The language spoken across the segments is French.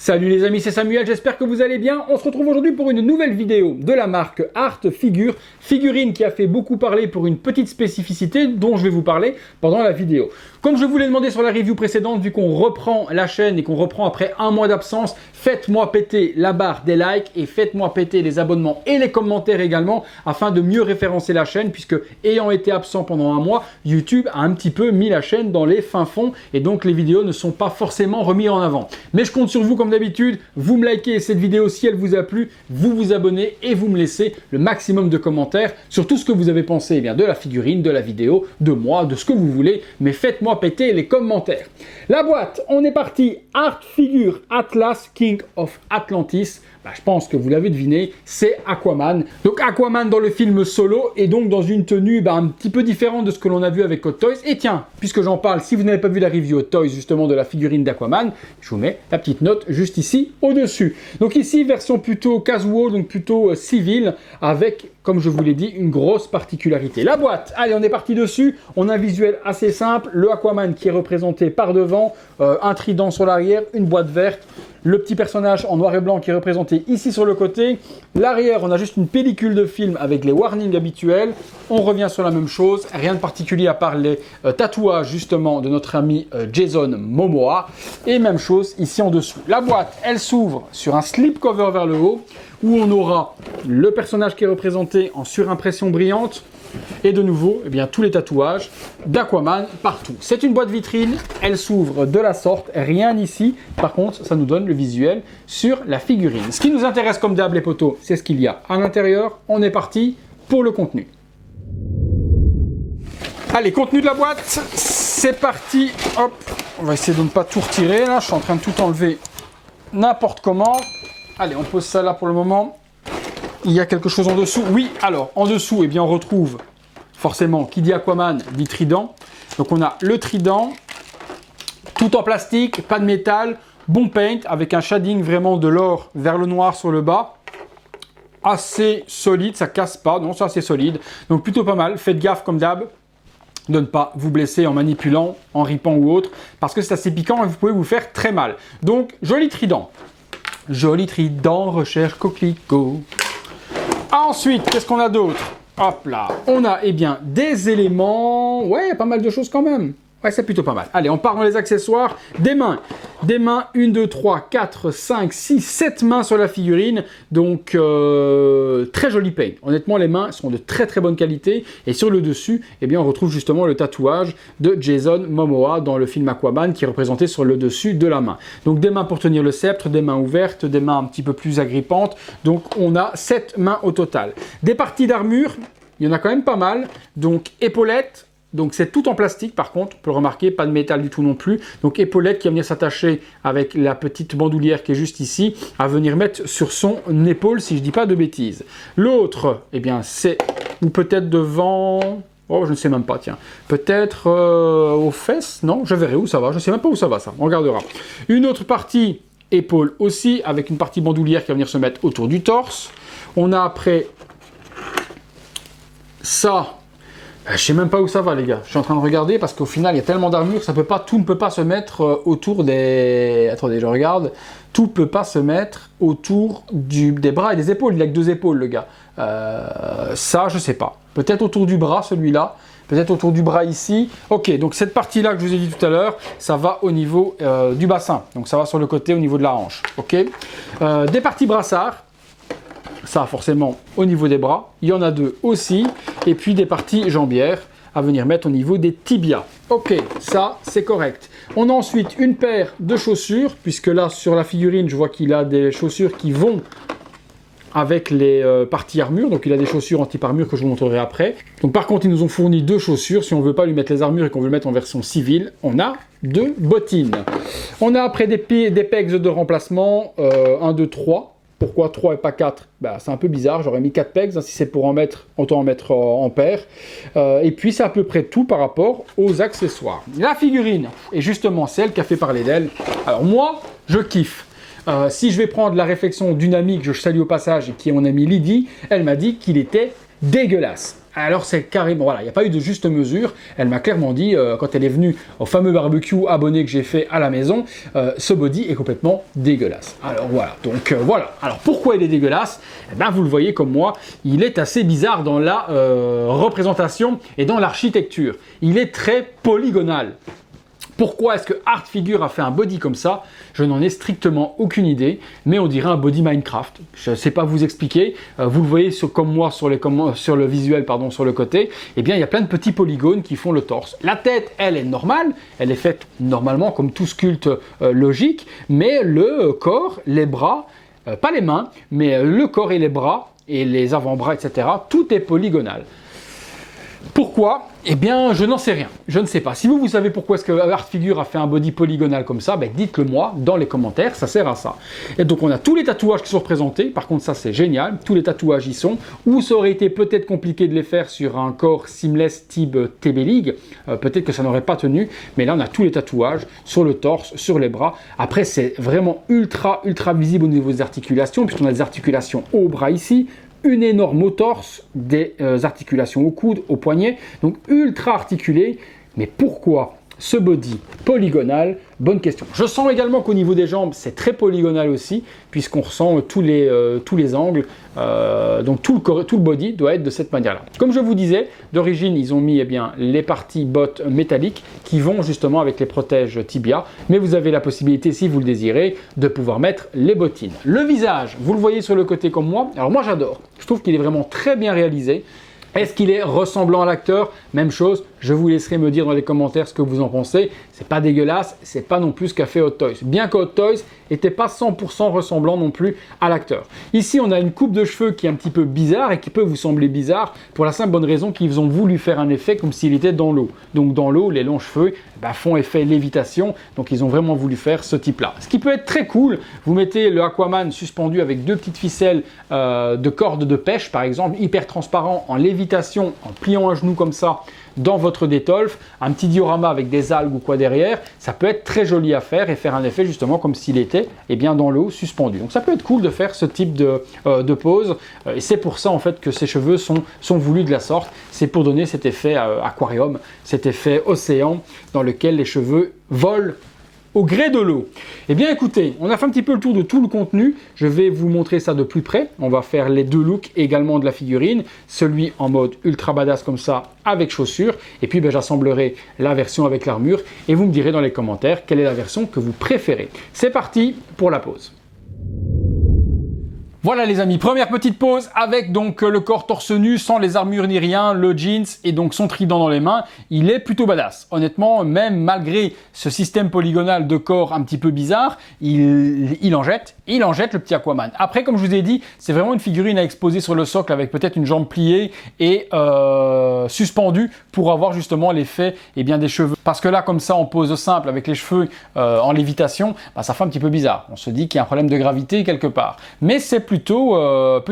Salut les amis, c'est Samuel, j'espère que vous allez bien. On se retrouve aujourd'hui pour une nouvelle vidéo de la marque Art Figure, figurine qui a fait beaucoup parler pour une petite spécificité dont je vais vous parler pendant la vidéo. Comme je vous l'ai demandé sur la review précédente, vu qu'on reprend la chaîne et qu'on reprend après un mois d'absence, faites-moi péter la barre des likes et faites-moi péter les abonnements et les commentaires également afin de mieux référencer la chaîne puisque ayant été absent pendant un mois, YouTube a un petit peu mis la chaîne dans les fins fonds et donc les vidéos ne sont pas forcément remises en avant. Mais je compte sur vous comme d'habitude, vous me likez cette vidéo si elle vous a plu, vous vous abonnez et vous me laissez le maximum de commentaires sur tout ce que vous avez pensé de la figurine, de la vidéo, de moi, de ce que vous voulez, mais faites-moi péter les commentaires. La boîte, on est parti, Art Figure Atlas King of Atlantis. Je pense que vous l'avez deviné, c'est Aquaman. Donc Aquaman dans le film Solo et donc dans une tenue un petit peu différente de ce que l'on a vu avec Hot Toys. Et tiens, puisque j'en parle, si vous n'avez pas vu la review Hot Toys justement de la figurine d'Aquaman, je vous mets la petite note juste ici au-dessus. Donc ici, version plutôt casual, donc plutôt civile, avec, comme je vous l'ai dit, une grosse particularité. La boîte, allez, on est parti dessus. On a un visuel assez simple, le Aquaman qui est représenté par devant, un trident sur l'arrière, une boîte verte. Le petit personnage en noir et blanc qui est représenté ici sur le côté. L'arrière, on a juste une pellicule de film avec les warnings habituels. On revient sur la même chose. Rien de particulier à part les tatouages justement de notre ami Jason Momoa. Et même chose ici en dessous. La boîte, elle s'ouvre sur un slipcover vers le haut où on aura le personnage qui est représenté en surimpression brillante. Et de nouveau, tous les tatouages d'Aquaman partout. C'est une boîte vitrine, elle s'ouvre de la sorte, rien ici. Par contre, ça nous donne le visuel sur la figurine. Ce qui nous intéresse comme d'hab les potos, c'est ce qu'il y a à l'intérieur. On est parti pour le contenu. Allez, contenu de la boîte, c'est parti. Hop, on va essayer de ne pas tout retirer. Là, je suis en train de tout enlever n'importe comment. Allez, on pose ça là pour le moment. Il y a quelque chose en dessous. Oui, alors, en dessous, on retrouve forcément, qui dit Aquaman, dit trident. Donc, on a le trident, tout en plastique, pas de métal, bon paint, avec un shading vraiment de l'or vers le noir sur le bas. Assez solide, ça casse pas, non, c'est assez solide. Donc, plutôt pas mal. Faites gaffe, comme d'hab, de ne pas vous blesser en manipulant, en ripant ou autre, parce que c'est assez piquant et vous pouvez vous faire très mal. Donc, joli trident. Joli trident, recherche coquelicot. Ensuite, qu'est-ce qu'on a d'autre? Hop là, on a des éléments, ouais, pas mal de choses quand même. Ouais, c'est plutôt pas mal. Allez, on part dans les accessoires. Des mains, 1, 2, 3, 4, 5, 6, 7 mains sur la figurine. Donc, très joli paint. Honnêtement, les mains sont de très très bonne qualité. Et sur le dessus, on retrouve justement le tatouage de Jason Momoa dans le film Aquaman qui est représenté sur le dessus de la main. Donc, des mains pour tenir le sceptre, des mains ouvertes, des mains un petit peu plus agrippantes. Donc, on a 7 mains au total. Des parties d'armure, il y en a quand même pas mal. Donc, épaulettes. Donc c'est tout en plastique par contre, on peut le remarquer, pas de métal du tout non plus. Donc épaulette qui va venir s'attacher avec la petite bandoulière qui est juste ici, à venir mettre sur son épaule si je dis pas de bêtises. L'autre, c'est, ou peut-être devant, oh je ne sais même pas, tiens, peut-être aux fesses, non, je verrai où ça va, je ne sais même pas où ça va ça, on regardera. Une autre partie, épaule aussi, avec une partie bandoulière qui va venir se mettre autour du torse. On a après ça. Je sais même pas où ça va les gars, je suis en train de regarder parce qu'au final il y a tellement d'armure que tout ne peut pas se mettre autour des... Attendez, je regarde. Tout ne peut pas se mettre autour des bras et des épaules, il a que 2 épaules le gars. Ça je sais pas. Peut-être autour du bras celui-là, peut-être autour du bras ici. Ok, donc cette partie-là que je vous ai dit tout à l'heure, ça va au niveau du bassin. Donc ça va sur le côté au niveau de la hanche. Ok. Des parties brassards. Ça, forcément, au niveau des bras. Il y en a 2 aussi. Et puis, des parties jambières à venir mettre au niveau des tibias. Ok, ça, c'est correct. On a ensuite une paire de chaussures, puisque là, sur la figurine, je vois qu'il a des chaussures qui vont avec les parties armure. Donc, il a des chaussures anti-armure que je vous montrerai après. Donc, par contre, ils nous ont fourni 2 chaussures. Si on ne veut pas lui mettre les armures et qu'on veut le mettre en version civile, on a 2 bottines. On a après des pegs de remplacement. 1, 2, 3. Pourquoi 3 et pas 4? C'est un peu bizarre, j'aurais mis 4 pegs, si c'est pour en mettre, autant en mettre en paire. Et puis c'est à peu près tout par rapport aux accessoires. La figurine est justement celle qui a fait parler d'elle. Alors moi, je kiffe. Si je vais prendre la réflexion d'une amie que je salue au passage et qui est mon amie Lydie, elle m'a dit qu'il était dégueulasse. Alors c'est carrément, voilà, il n'y a pas eu de juste mesure. Elle m'a clairement dit, quand elle est venue au fameux barbecue abonné que j'ai fait à la maison, ce body est complètement dégueulasse. Alors voilà, donc voilà. Alors pourquoi il est dégueulasse? Eh bien, vous le voyez comme moi, il est assez bizarre dans la représentation et dans l'architecture. Il est très polygonal. Pourquoi est-ce que Art Figure a fait un body comme ça? Je n'en ai strictement aucune idée, mais on dirait un body Minecraft. Je ne sais pas vous expliquer. Vous le voyez comme moi sur le visuel, pardon, sur le côté. Eh bien, il y a plein de petits polygones qui font le torse. La tête, elle est normale. Elle est faite normalement comme tout sculpte logique, mais le corps, les bras, pas les mains, mais le corps et les bras et les avant-bras, etc. Tout est polygonal. Pourquoi? Eh bien, je n'en sais rien. Je ne sais pas. Si vous savez pourquoi est-ce que Art Figure a fait un body polygonal comme ça, ben dites-le moi dans les commentaires, ça sert à ça. Et donc, on a tous les tatouages qui sont représentés. Par contre, ça, c'est génial. Tous les tatouages y sont. Ou ça aurait été peut-être compliqué de les faire sur un corps seamless type TB League. Peut-être que ça n'aurait pas tenu. Mais là, on a tous les tatouages sur le torse, sur les bras. Après, c'est vraiment ultra visible au niveau des articulations, puisqu'on a des articulations au bras ici, une énorme au torse, des articulations au coude, au poignet, donc ultra articulé. Mais pourquoi ce body polygonal? Bonne question. Je sens également qu'au niveau des jambes, c'est très polygonal aussi, puisqu'on ressent tous les angles. Donc tout le body doit être de cette manière-là. Comme je vous disais, d'origine, ils ont mis les parties bottes métalliques qui vont justement avec les protèges tibia. Mais vous avez la possibilité, si vous le désirez, de pouvoir mettre les bottines. Le visage, vous le voyez sur le côté comme moi. Alors moi, j'adore. Je trouve qu'il est vraiment très bien réalisé. Est-ce qu'il est ressemblant à l'acteur? Même chose, je vous laisserai me dire dans les commentaires ce que vous en pensez. C'est pas dégueulasse, c'est pas non plus ce qu'a fait Hot Toys. Bien que Hot Toys n'était pas 100% ressemblant non plus à l'acteur. Ici, on a une coupe de cheveux qui est un petit peu bizarre et qui peut vous sembler bizarre pour la simple bonne raison qu'ils ont voulu faire un effet comme s'il était dans l'eau. Donc dans l'eau, les longs cheveux font effet lévitation, donc ils ont vraiment voulu faire ce type-là. Ce qui peut être très cool, vous mettez le Aquaman suspendu avec deux petites ficelles de corde de pêche, par exemple, hyper transparent, en lévitation, en pliant un genou comme ça, dans votre détolf, un petit diorama avec des algues ou quoi derrière, ça peut être très joli à faire et faire un effet justement comme s'il était dans l'eau suspendu. Donc ça peut être cool de faire ce type de pose et c'est pour ça en fait que ces cheveux sont voulus de la sorte. C'est pour donner cet effet aquarium, cet effet océan dans lequel les cheveux volent au gré de l'eau. Eh bien écoutez, on a fait un petit peu le tour de tout le contenu. Je vais vous montrer ça de plus près. On va faire les deux looks également de la figurine. Celui en mode ultra badass comme ça avec chaussures. Et puis j'assemblerai la version avec l'armure. Et vous me direz dans les commentaires quelle est la version que vous préférez. C'est parti pour la pose. Voilà les amis, première petite pause avec donc le corps torse nu, sans les armures ni rien, le jeans et donc son trident dans les mains. Il est plutôt badass. Honnêtement, même malgré ce système polygonal de corps un petit peu bizarre, il en jette le petit Aquaman. Après, comme je vous ai dit, c'est vraiment une figurine à exposer sur le socle avec peut-être une jambe pliée et suspendue pour avoir justement l'effet des cheveux. Parce que là, comme ça, en pose simple avec les cheveux en lévitation, ça fait un petit peu bizarre. On se dit qu'il y a un problème de gravité quelque part. Mais c'est plutôt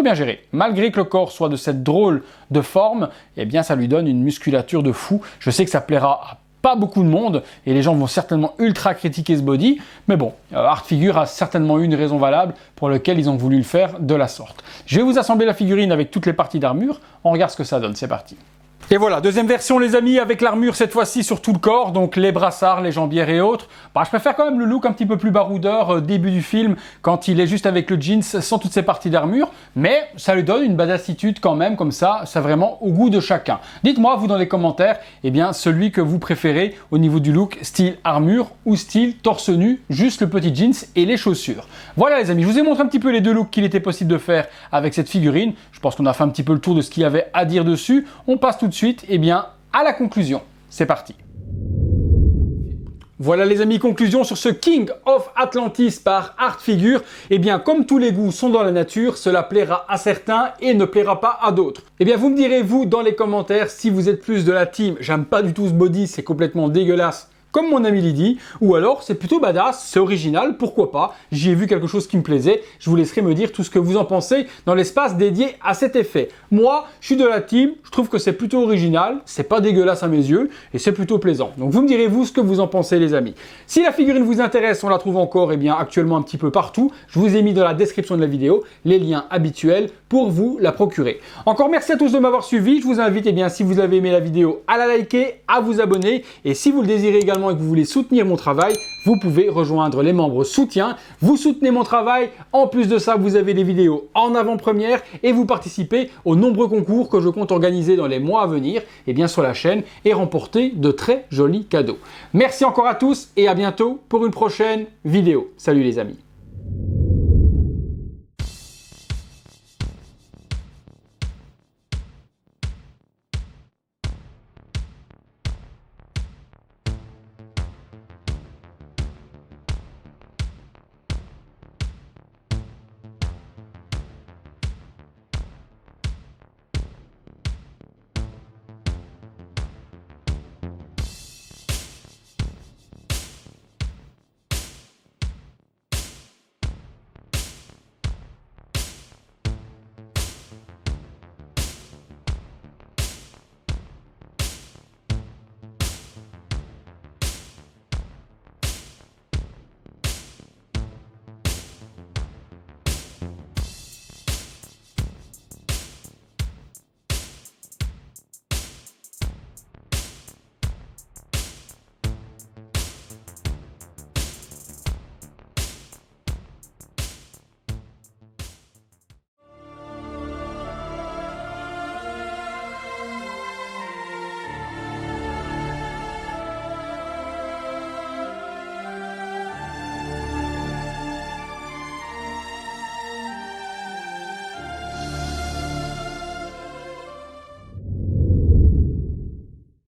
bien géré. Malgré que le corps soit de cette drôle de forme, ça lui donne une musculature de fou. Je sais que ça plaira à pas beaucoup de monde et les gens vont certainement ultra critiquer ce body, mais bon, Art Figure a certainement eu une raison valable pour laquelle ils ont voulu le faire de la sorte. Je vais vous assembler la figurine avec toutes les parties d'armure, on regarde ce que ça donne, c'est parti. Et voilà, deuxième version les amis, avec l'armure cette fois-ci sur tout le corps, donc les brassards, les jambières et autres. Je préfère quand même le look un petit peu plus baroudeur début du film, quand il est juste avec le jeans sans toutes ces parties d'armure, mais ça lui donne une badassitude quand même, comme ça, c'est vraiment au goût de chacun. Dites-moi, vous dans les commentaires, celui que vous préférez au niveau du look, style armure ou style torse nu, juste le petit jeans et les chaussures. Voilà les amis, je vous ai montré un petit peu les deux looks qu'il était possible de faire avec cette figurine. Je pense qu'on a fait un petit peu le tour de ce qu'il y avait à dire dessus. On passe tout de suite à la conclusion. C'est parti. Voilà les amis, conclusion sur ce King of Atlantis par Art Figure. Comme tous les goûts sont dans la nature, cela plaira à certains et ne plaira pas à d'autres. Vous me direz vous dans les commentaires si vous êtes plus de la team « j'aime pas du tout ce body, c'est complètement dégueulasse » comme mon ami Lydie, ou alors c'est plutôt badass, c'est original, pourquoi pas, j'y ai vu quelque chose qui me plaisait, je vous laisserai me dire tout ce que vous en pensez dans l'espace dédié à cet effet. Moi, je suis de la team, je trouve que c'est plutôt original, c'est pas dégueulasse à mes yeux, et c'est plutôt plaisant. Donc vous me direz vous ce que vous en pensez les amis. Si la figurine vous intéresse, on la trouve encore actuellement un petit peu partout, je vous ai mis dans la description de la vidéo les liens habituels pour vous la procurer. Encore merci à tous de m'avoir suivi, je vous invite si vous avez aimé la vidéo à la liker, à vous abonner, et si vous le désirez également et que vous voulez soutenir mon travail, vous pouvez rejoindre les membres soutien, vous soutenez mon travail, en plus de ça vous avez les vidéos en avant-première et vous participez aux nombreux concours que je compte organiser dans les mois à venir sur la chaîne et remporter de très jolis cadeaux. Merci encore à tous et à bientôt pour une prochaine vidéo. Salut les amis.